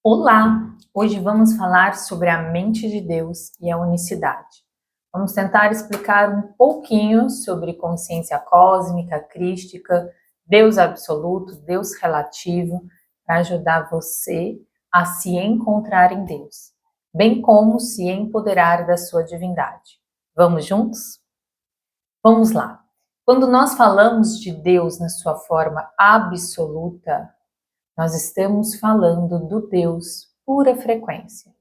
Olá! Hoje vamos falar sobre a mente de Deus e a unicidade. Vamos tentar explicar um pouquinho sobre consciência cósmica, crística, Deus absoluto, Deus relativo, para ajudar você a se encontrar em Deus, bem como se empoderar da sua divindade. Vamos juntos? Vamos lá! Quando nós falamos de Deus na sua forma absoluta, nós estamos falando do Deus pura frequência.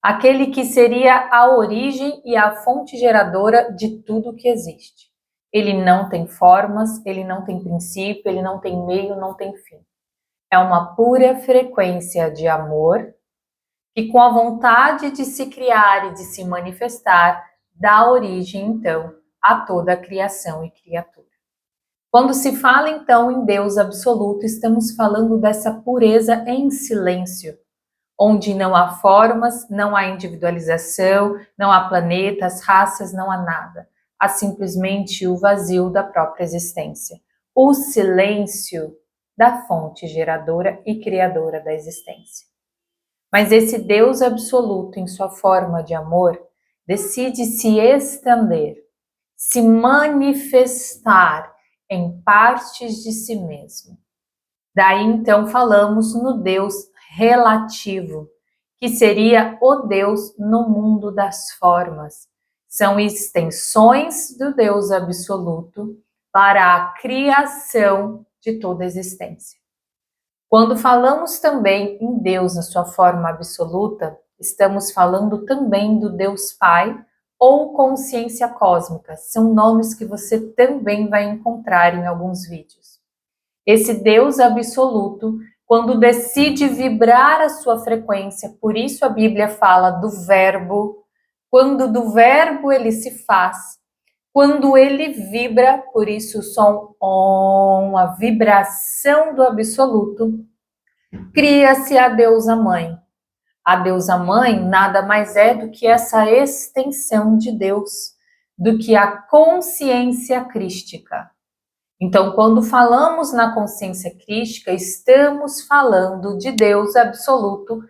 Aquele que seria a origem e a fonte geradora de tudo que existe. Ele não tem formas, ele não tem princípio, ele não tem meio, não tem fim. É uma pura frequência de amor que, com a vontade de se criar e de se manifestar, dá origem, então, a toda a criação e criatura. Quando se fala, então, em Deus absoluto, estamos falando dessa pureza em silêncio, onde não há formas, não há individualização, não há planetas, raças, não há nada. Há simplesmente o vazio da própria existência. O silêncio da fonte geradora e criadora da existência. Mas esse Deus absoluto, em sua forma de amor, decide se estender, se manifestar em partes de si mesmo. Daí então falamos no Deus relativo, que seria o Deus no mundo das formas. São extensões do Deus absoluto para a criação de toda a existência. Quando falamos também em Deus na sua forma absoluta, estamos falando também do Deus Pai ou consciência cósmica. São nomes que você também vai encontrar em alguns vídeos. Esse Deus absoluto, quando decide vibrar a sua frequência, por isso a Bíblia fala do verbo, quando do verbo ele se faz, quando ele vibra, por isso o som Om, a vibração do absoluto, cria-se a deusa mãe. A deusa mãe nada mais é do que essa extensão de Deus, do que a consciência crística. Então, quando falamos na consciência crística, estamos falando de Deus absoluto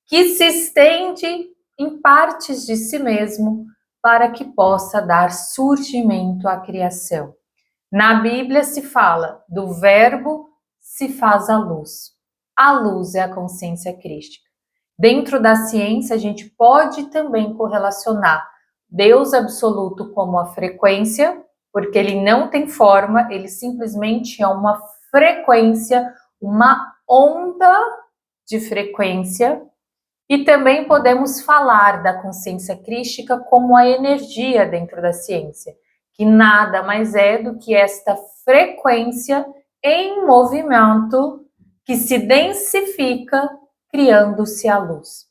que se estende em partes de si mesmo para que possa dar surgimento à criação. Na Bíblia se fala do verbo se faz a luz. A luz é a consciência crística. Dentro da ciência, a gente pode também correlacionar Deus absoluto como a frequência, porque ele não tem forma, ele simplesmente é uma frequência, uma onda de frequência. E também podemos falar da consciência crística como a energia dentro da ciência, que nada mais é do que esta frequência em movimento que se densifica, criando-se a luz.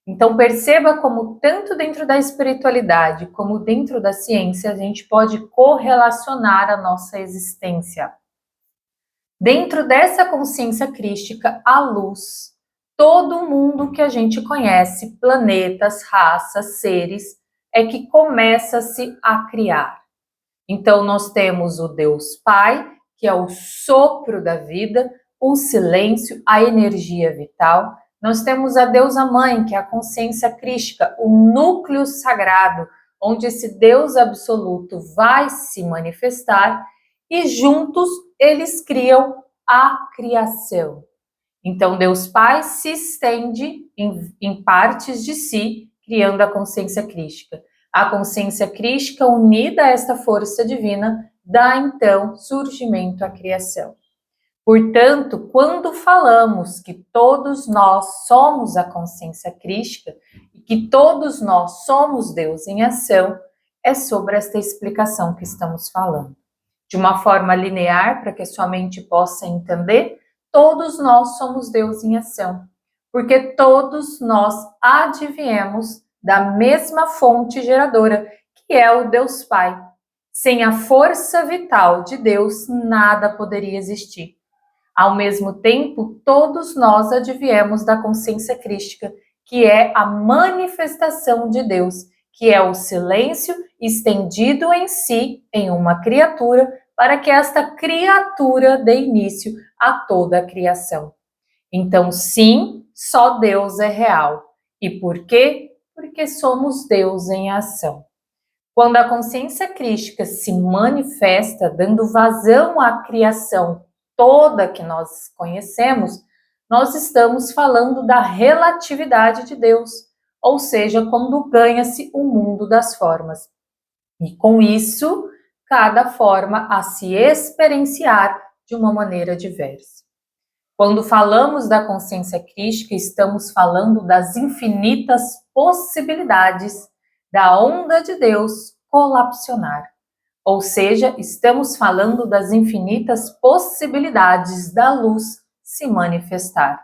Então perceba como tanto dentro da espiritualidade como dentro da ciência a gente pode correlacionar a nossa existência. Dentro dessa consciência crística, a luz, todo mundo que a gente conhece, planetas, raças, seres, é que começa-se a criar. Então nós temos o Deus Pai, que é o sopro da vida, o silêncio, a energia vital. Nós temos a deusa mãe, que é a consciência crística, o núcleo sagrado, onde esse Deus absoluto vai se manifestar e juntos eles criam a criação. Então Deus Pai se estende em partes de si, criando a consciência crística. A consciência crística, unida a esta força divina, dá então surgimento à criação. Portanto, quando falamos que todos nós somos a consciência crística e que todos nós somos Deus em ação, é sobre esta explicação que estamos falando. De uma forma linear, para que a sua mente possa entender, todos nós somos Deus em ação, porque todos nós adviemos da mesma fonte geradora, que é o Deus Pai. Sem a força vital de Deus, nada poderia existir. Ao mesmo tempo, todos nós adviemos da consciência crística, que é a manifestação de Deus, que é o silêncio estendido em si, em uma criatura, para que esta criatura dê início a toda a criação. Então, sim, só Deus é real. E por quê? Porque somos Deus em ação. Quando a consciência crística se manifesta, dando vazão à criação toda que nós conhecemos, nós estamos falando da relatividade de Deus, ou seja, quando ganha-se o mundo das formas. E com isso, cada forma a se experienciar de uma maneira diversa. Quando falamos da consciência crística, estamos falando das infinitas possibilidades da onda de Deus colapsionar. Ou seja, estamos falando das infinitas possibilidades da luz se manifestar.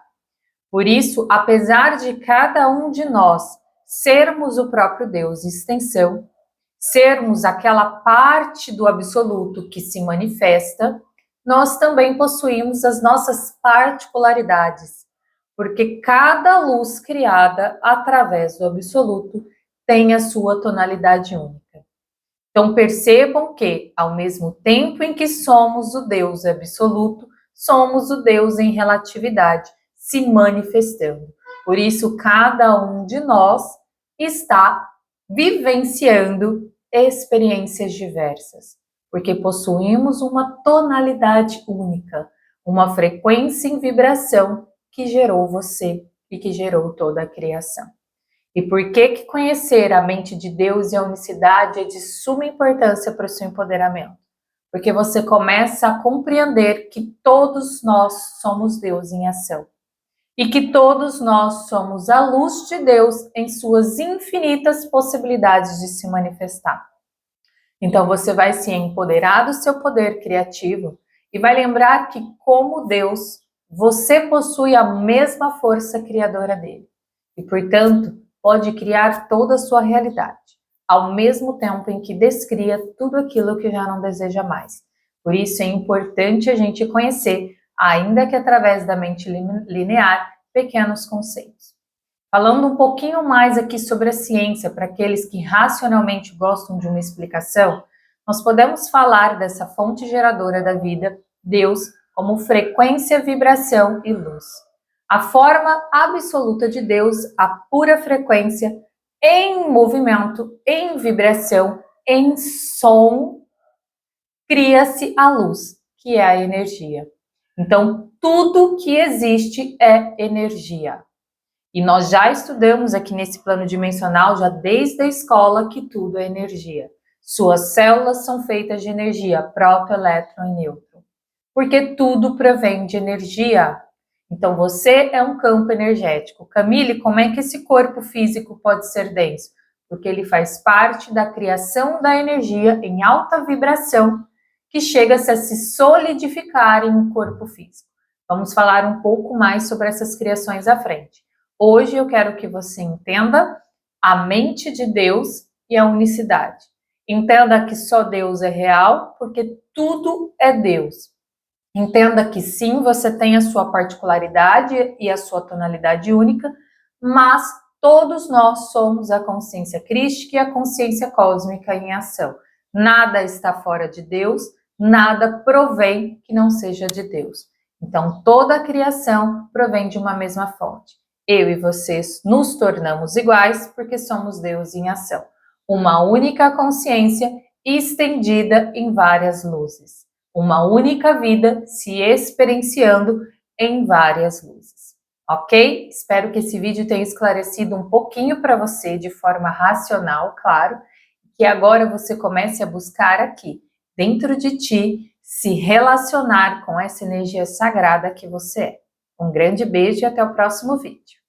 Por isso, apesar de cada um de nós sermos o próprio Deus em extensão, sermos aquela parte do absoluto que se manifesta, nós também possuímos as nossas particularidades, porque cada luz criada através do absoluto tem a sua tonalidade única. Então percebam que, ao mesmo tempo em que somos o Deus absoluto, somos o Deus em relatividade, se manifestando. Por isso, cada um de nós está vivenciando experiências diversas, porque possuímos uma tonalidade única, uma frequência em vibração que gerou você e que gerou toda a criação. E por que conhecer a mente de Deus e a unicidade é de suma importância para o seu empoderamento? Porque você começa a compreender que todos nós somos Deus em ação. E que todos nós somos a luz de Deus em suas infinitas possibilidades de se manifestar. Então você vai se empoderar do seu poder criativo e vai lembrar que, como Deus, você possui a mesma força criadora dele. E, portanto, pode criar toda a sua realidade, ao mesmo tempo em que descria tudo aquilo que já não deseja mais. Por isso é importante a gente conhecer, ainda que através da mente linear, pequenos conceitos. Falando um pouquinho mais aqui sobre a ciência, para aqueles que racionalmente gostam de uma explicação, nós podemos falar dessa fonte geradora da vida, Deus, como frequência, vibração e luz. A forma absoluta de Deus, a pura frequência, em movimento, em vibração, em som, cria-se a luz, que é a energia. Então, tudo que existe é energia. E nós já estudamos aqui nesse plano dimensional, já desde a escola, que tudo é energia. Suas células são feitas de energia, próton, elétron e nêutron. Porque tudo provém de energia. Então, você é um campo energético. Camille, como é que esse corpo físico pode ser denso? Porque ele faz parte da criação da energia em alta vibração, que chega-se a se solidificar em um corpo físico. Vamos falar um pouco mais sobre essas criações à frente. Hoje eu quero que você entenda a mente de Deus e a unicidade. Entenda que só Deus é real, porque tudo é Deus. Entenda que sim, você tem a sua particularidade e a sua tonalidade única, mas todos nós somos a consciência crística e a consciência cósmica em ação. Nada está fora de Deus, nada provém que não seja de Deus. Então, toda a criação provém de uma mesma fonte. Eu e vocês nos tornamos iguais porque somos Deus em ação. Uma única consciência estendida em várias luzes. Uma única vida se experienciando em várias luzes. Ok? Espero que esse vídeo tenha esclarecido um pouquinho para você de forma racional, claro, que agora você comece a buscar aqui, dentro de ti, se relacionar com essa energia sagrada que você é. Um grande beijo e até o próximo vídeo.